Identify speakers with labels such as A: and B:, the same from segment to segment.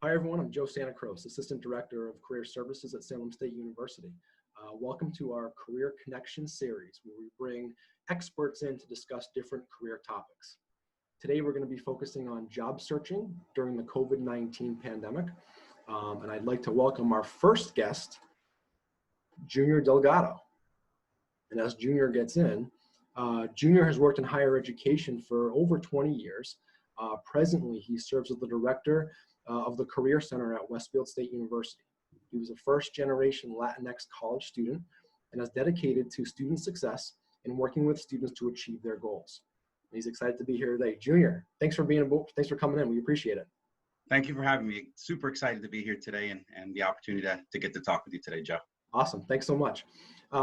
A: Hi everyone, I'm Joe Santa Cruz, Assistant Director of Career Services at Salem State University. Welcome to our Career Connection series, where we bring experts in to discuss different career topics. Today we're going to be focusing on job searching during the COVID-19 pandemic. And I'd like to welcome our first guest, Junior Delgado. And as Junior gets in, Junior has worked in higher education for over 20 years. Presently, he serves as the Director of the Career Center at Westfield State University. He was a first-generation Latinx college student and is dedicated to student success and working with students to achieve their goals. And he's excited to be here today. Junior, thanks for coming in. We appreciate it.
B: Thank you for having me. Super excited to be here today and the opportunity to get to talk with you today, Joe.
A: Awesome. Thanks so much.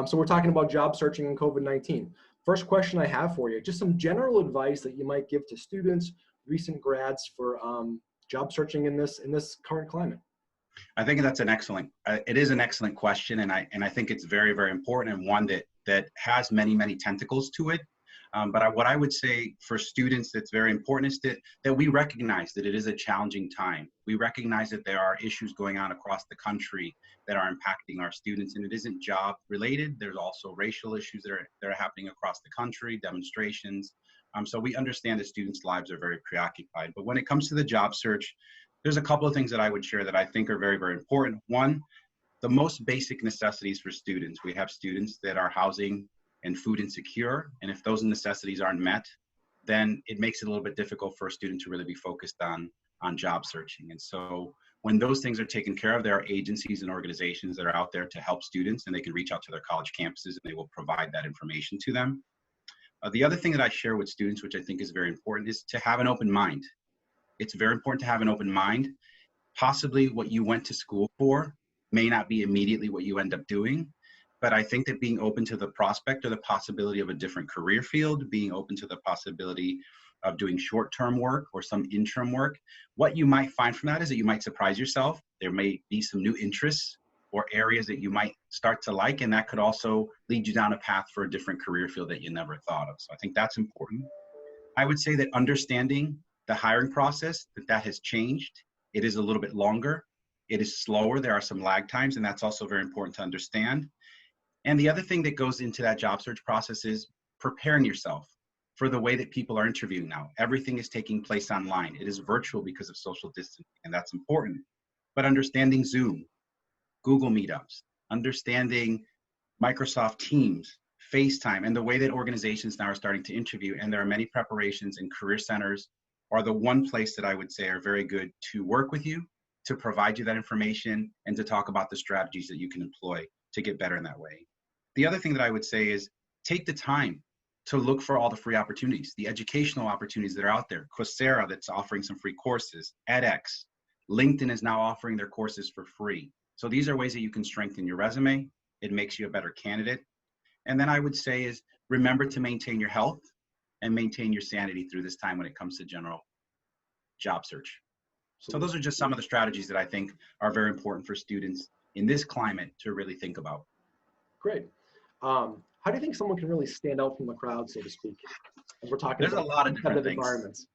A: So we're talking about job searching and COVID-19. First question I have for you, just some general advice that you might give to students, recent grads for job searching in this current climate.
B: I think that's it is an excellent question, and I think it's very, very important, and one that has many, many tentacles to it. But what I would say for students that's very important is that we recognize that it is a challenging time. We recognize that there are issues going on across the country that are impacting our students, and it isn't job related. There's also racial issues that are happening across the country, demonstrations. So we understand that students' lives are very preoccupied. But when it comes to the job search, there's a couple of things that I would share that I think are very, very important. One, the most basic necessities for students. We have students that are housing and food insecure, and if those necessities aren't met, then it makes it a little bit difficult for a student to really be focused on job searching. And so when those things are taken care of, there are agencies and organizations that are out there to help students, and they can reach out to their college campuses and they will provide that information to them. The other thing that I share with students, which I think is very important, is to have an open mind. It's very important to have an open mind. Possibly what you went to school for may not be immediately what you end up doing, but I think that being open to the prospect or the possibility of a different career field, being open to the possibility of doing short-term work or some interim work, what you might find from that is that you might surprise yourself. There may be some new interests or areas that you might start to like, and that could also lead you down a path for a different career field that you never thought of. So I think that's important. I would say that understanding the hiring process, that has changed. It is a little bit longer. It is slower. There are some lag times, and that's also very important to understand. And the other thing that goes into that job search process is preparing yourself for the way that people are interviewing now. Everything is taking place online. It is virtual because of social distancing, and that's important. But understanding Zoom, Google Meetups, understanding Microsoft Teams, FaceTime, and the way that organizations now are starting to interview, and there are many preparations, and career centers are the one place that I would say are very good to work with you, to provide you that information, and to talk about the strategies that you can employ to get better in that way. The other thing that I would say is take the time to look for all the free opportunities, the educational opportunities that are out there. Coursera, that's offering some free courses, edX, LinkedIn is now offering their courses for free. So these are ways that you can strengthen your resume. It makes you a better candidate. And then I would say is remember to maintain your health and maintain your sanity through this time when it comes to general job search. So those are just some of the strategies that I think are very important for students in this climate to really think about.
A: Great. How do you think someone can really stand out from the crowd, so to speak? As we're talking
B: There's
A: about
B: a lot of different things.
A: Environments.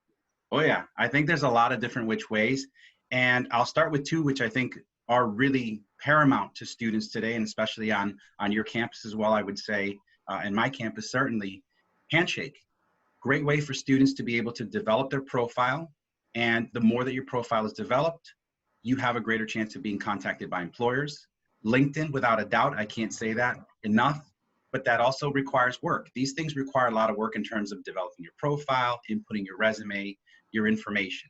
B: Oh yeah, I think there's a lot of different which ways. And I'll start with two, which I think are really paramount to students today, and especially on your campus as well, I would say, and my campus certainly. Handshake. Great way for students to be able to develop their profile. And the more that your profile is developed, you have a greater chance of being contacted by employers. LinkedIn, without a doubt, I can't say that enough, but that also requires work. These things require a lot of work in terms of developing your profile, inputting your resume, your information.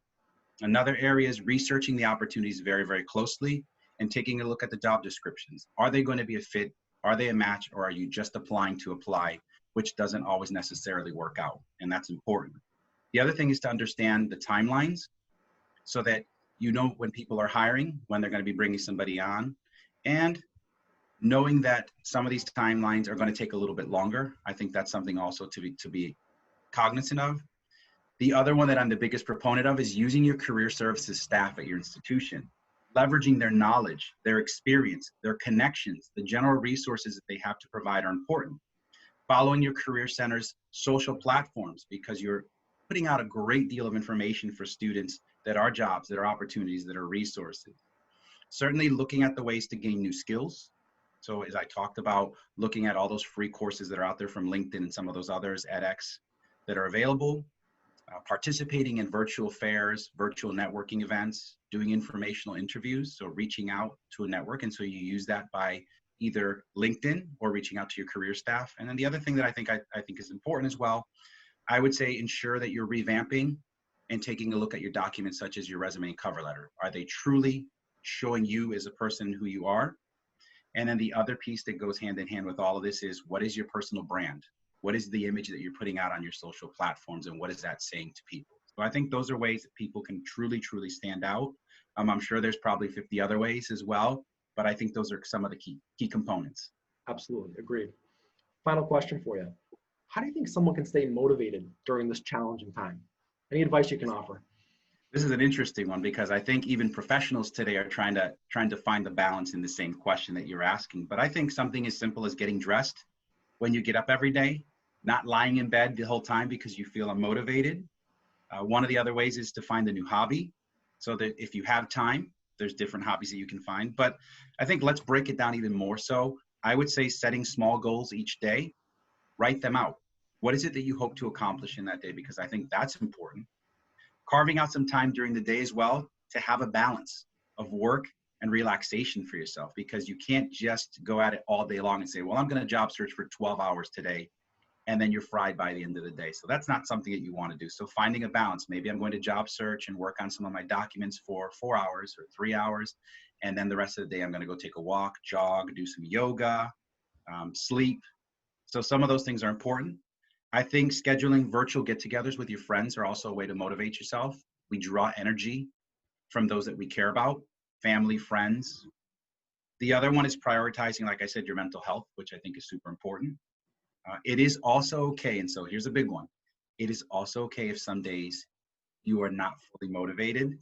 B: Another area is researching the opportunities very, very closely and taking a look at the job descriptions. Are they going to be a fit? Are they a match? Or are you just applying to apply, which doesn't always necessarily work out? And that's important. The other thing is to understand the timelines so that you know when people are hiring, when they're going to be bringing somebody on, and knowing that some of these timelines are going to take a little bit longer. I think that's something also to be cognizant of. The other one that I'm the biggest proponent of is using your career services staff at your institution, leveraging their knowledge, their experience, their connections, the general resources that they have to provide are important. Following your career center's social platforms, because you're putting out a great deal of information for students that are jobs, that are opportunities, that are resources. Certainly looking at the ways to gain new skills. So as I talked about, looking at all those free courses that are out there from LinkedIn and some of those others, edX, that are available, participating in virtual fairs, virtual networking events, doing informational interviews, so reaching out to a network. And so you use that by either LinkedIn or reaching out to your career staff. And then the other thing that I think is important as well, I would say ensure that you're revamping and taking a look at your documents, such as your resume and cover letter. Are they truly showing you as a person who you are? And then the other piece that goes hand in hand with all of this is, what is your personal brand? What is the image that you're putting out on your social platforms, and what is that saying to people? So I think those are ways that people can truly, truly stand out. I'm sure there's probably 50 other ways as well, but I think those are some of the key components.
A: Absolutely, agreed. Final question for you. How do you think someone can stay motivated during this challenging time? Any advice you can offer?
B: This is an interesting one, because I think even professionals today are trying to find the balance in the same question that you're asking. But I think something as simple as getting dressed when you get up every day, not lying in bed the whole time because you feel unmotivated. One of the other ways is to find a new hobby, so that if you have time, there's different hobbies that you can find. But I think let's break it down even more so. I would say setting small goals each day, write them out. What is it that you hope to accomplish in that day? Because I think that's important. Carving out some time during the day as well to have a balance of work and relaxation for yourself, because you can't just go at it all day long and say, well, I'm going to job search for 12 hours today, and then you're fried by the end of the day. So that's not something that you want to do. So finding a balance, maybe I'm going to job search and work on some of my documents for 4 hours or 3 hours, and then the rest of the day I'm going to go take a walk, jog, do some yoga, sleep. So some of those things are important. I think scheduling virtual get-togethers with your friends are also a way to motivate yourself. We draw energy from those that we care about, family, friends. The other one is prioritizing, like I said, your mental health, which I think is super important. It is also okay, and so here's a big one. It is also okay if some days you are not fully motivated,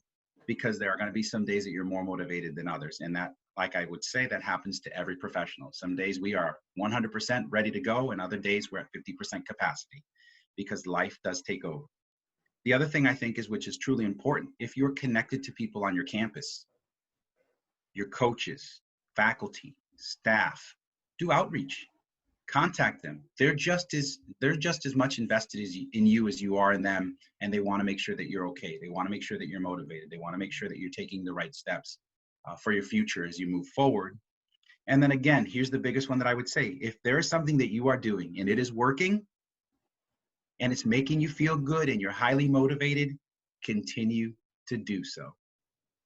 B: because there are going to be some days that you're more motivated than others. And that, like I would say, that happens to every professional. Some days we are 100% ready to go, and other days we're at 50% capacity, because life does take over. The other thing I think is, which is truly important, if you're connected to people on your campus, your coaches, faculty, staff, do outreach. Contact them. They're just as much invested in you as you are in them, and they want to make sure that you're okay. They want to make sure that you're motivated. They want to make sure that you're taking the right steps for your future as you move forward. And then again, here's the biggest one that I would say. If there is something that you are doing and it is working and it's making you feel good and you're highly motivated, continue to do so.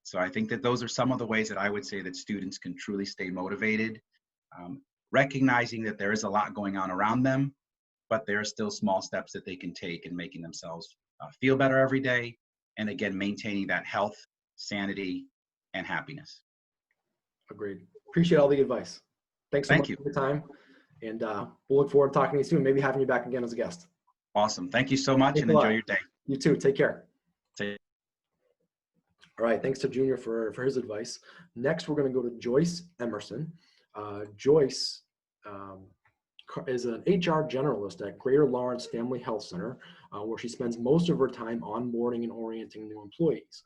B: So I think that those are some of the ways that I would say that students can truly stay motivated. Recognizing that there is a lot going on around them, but there are still small steps that they can take in making themselves feel better every day. And again, maintaining that health, sanity, and happiness.
A: Agreed. Appreciate all the advice. Thanks so much for your time. And we'll look forward to talking to you soon, maybe having you back again as a guest.
B: Awesome. Thank you so much.
A: Thanks
B: and enjoy your day.
A: You too. Take care.
B: Take
A: All right. Thanks to Junior for his advice. Next, we're going to go to Joyce Emerson. Joyce is an HR generalist at Greater Lawrence Family Health Center, where she spends most of her time onboarding and orienting new employees.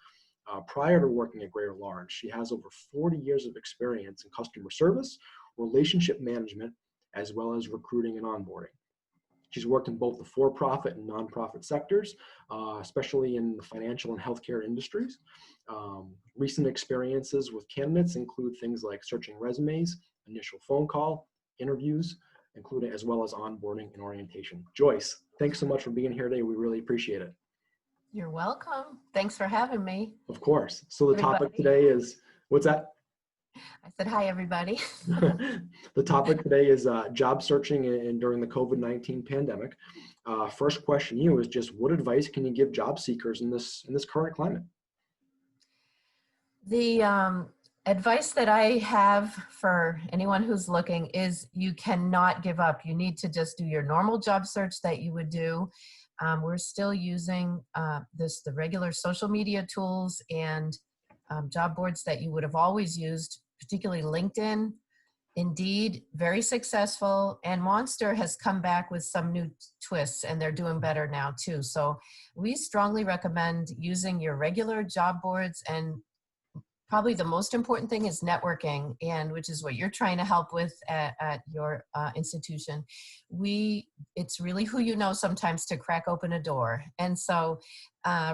A: Prior to working at Greater Lawrence, she has over 40 years of experience in customer service, relationship management, as well as recruiting and onboarding. She's worked in both the for-profit and nonprofit sectors, especially in the financial and healthcare industries. Recent experiences with candidates include things like searching resumes, initial phone call, interviews, including as well as onboarding and orientation. Joyce, thanks so much for being here today. We really appreciate it.
C: You're welcome. Thanks for having me.
A: Of course. So the topic today is, what's that?
C: I said, hi, everybody.
A: The topic today is job searching and during the COVID-19 pandemic. First question to you is just, what advice can you give job seekers in this current climate?
C: The advice that I have for anyone who's looking is you cannot give up. You need to just do your normal job search that you would do. We're still using the regular social media tools and job boards that you would have always used, particularly LinkedIn. Indeed, very successful, and Monster has come back with some new twists, and they're doing better now too. So we strongly recommend using your regular job boards, and probably the most important thing is networking, and which is what you're trying to help with at your institution. It's really who you know sometimes to crack open a door. And so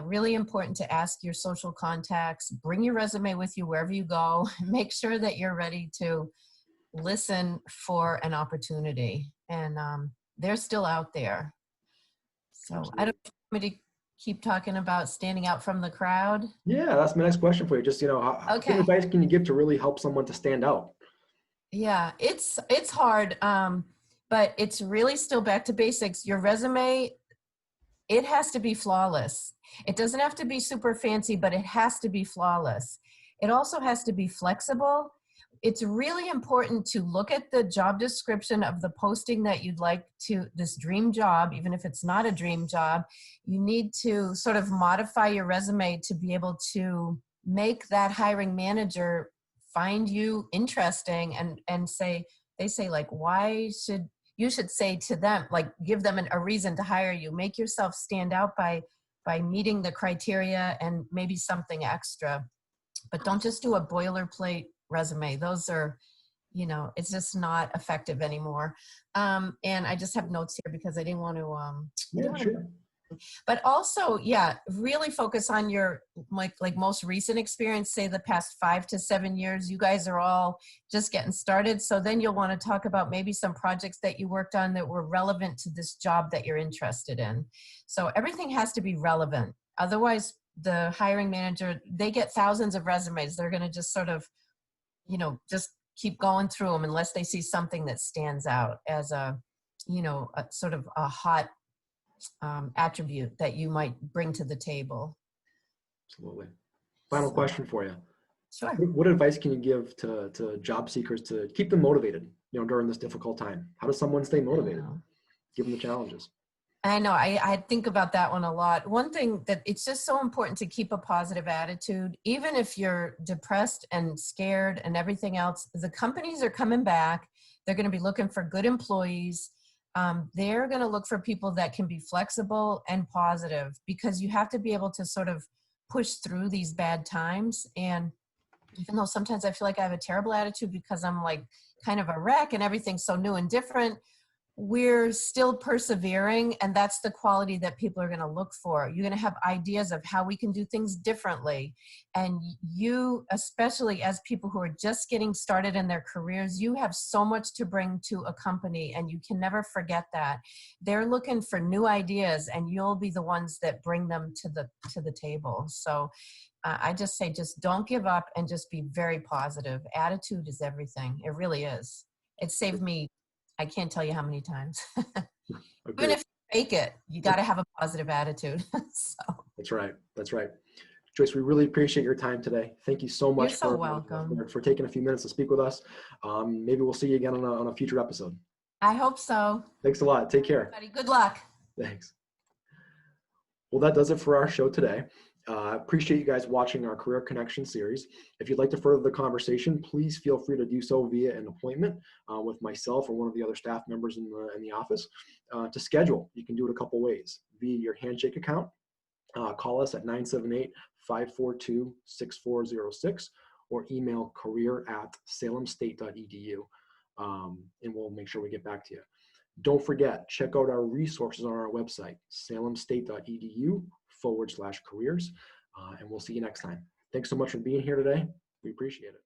C: really important to ask your social contacts, bring your resume with you wherever you go, make sure that you're ready to listen for an opportunity, and they're still out there. So
A: Absolutely.
C: I don't want me to keep talking about standing out from the crowd.
A: Yeah, that's my next question for you. Just, what
C: Okay.
A: advice can you give to really help someone to stand out?
C: Yeah, it's hard, but it's really still back to basics. Your resume, it has to be flawless. It doesn't have to be super fancy, but it has to be flawless. It also has to be flexible. It's really important to look at the job description of the posting that you'd like to, this dream job, even if it's not a dream job. You need to sort of modify your resume to be able to make that hiring manager find you interesting, and they say like, you should say to them, like, give them a reason to hire you. Make yourself stand out by meeting the criteria and maybe something extra. But don't just do a boilerplate resume. Those are, it's just not effective anymore. And I just have notes here because I didn't want to,
A: Sure.
C: but also, yeah, really focus on your like most recent experience, say the past 5 to 7 years. You guys are all just getting started. So then you'll want to talk about maybe some projects that you worked on that were relevant to this job that you're interested in. So everything has to be relevant. Otherwise, the hiring manager, they get thousands of resumes. They're going to just sort of, just keep going through them unless they see something that stands out as a sort of a hot attribute that you might bring to the table.
A: Absolutely. Final question for you.
C: Sure.
A: What advice can you give to job seekers to keep them motivated, during this difficult time? How does someone stay motivated? Given the challenges.
C: I know. I think about that one a lot. One thing that it's just so important to keep a positive attitude, even if you're depressed and scared and everything else. The companies are coming back. They're going to be looking for good employees. They're going to look for people that can be flexible and positive, because you have to be able to sort of push through these bad times. And even though sometimes I feel like I have a terrible attitude because I'm like kind of a wreck and everything's so new and different, we're still persevering, and that's the quality that people are going to look for. You're going to have ideas of how we can do things differently. And you, especially as people who are just getting started in their careers, you have so much to bring to a company, and you can never forget that. They're looking for new ideas, and you'll be the ones that bring them to the table. So I just say, just don't give up and just be very positive. Attitude is everything. It really is. It saved me, I can't tell you how many times. Even if you fake it, you got to have a positive attitude. So.
A: That's right. That's right. Joyce, we really appreciate your time today. Thank you so much.
C: You're so welcome.
A: For taking a few minutes to speak with us. Maybe we'll see you again on a future episode.
C: I hope so.
A: Thanks a lot. Take care.
C: Everybody, good luck.
A: Thanks. Well, that does it for our show today. Appreciate you guys watching our Career Connection series. If you'd like to further the conversation, please feel free to do so via an appointment with myself or one of the other staff members in the office. To schedule, you can do it a couple ways. Via your Handshake account, call us at 978-542-6406 or email career@salemstate.edu, and we'll make sure we get back to you. Don't forget, check out our resources on our website, salemstate.edu/careers, and we'll see you next time. Thanks so much for being here today. We appreciate it.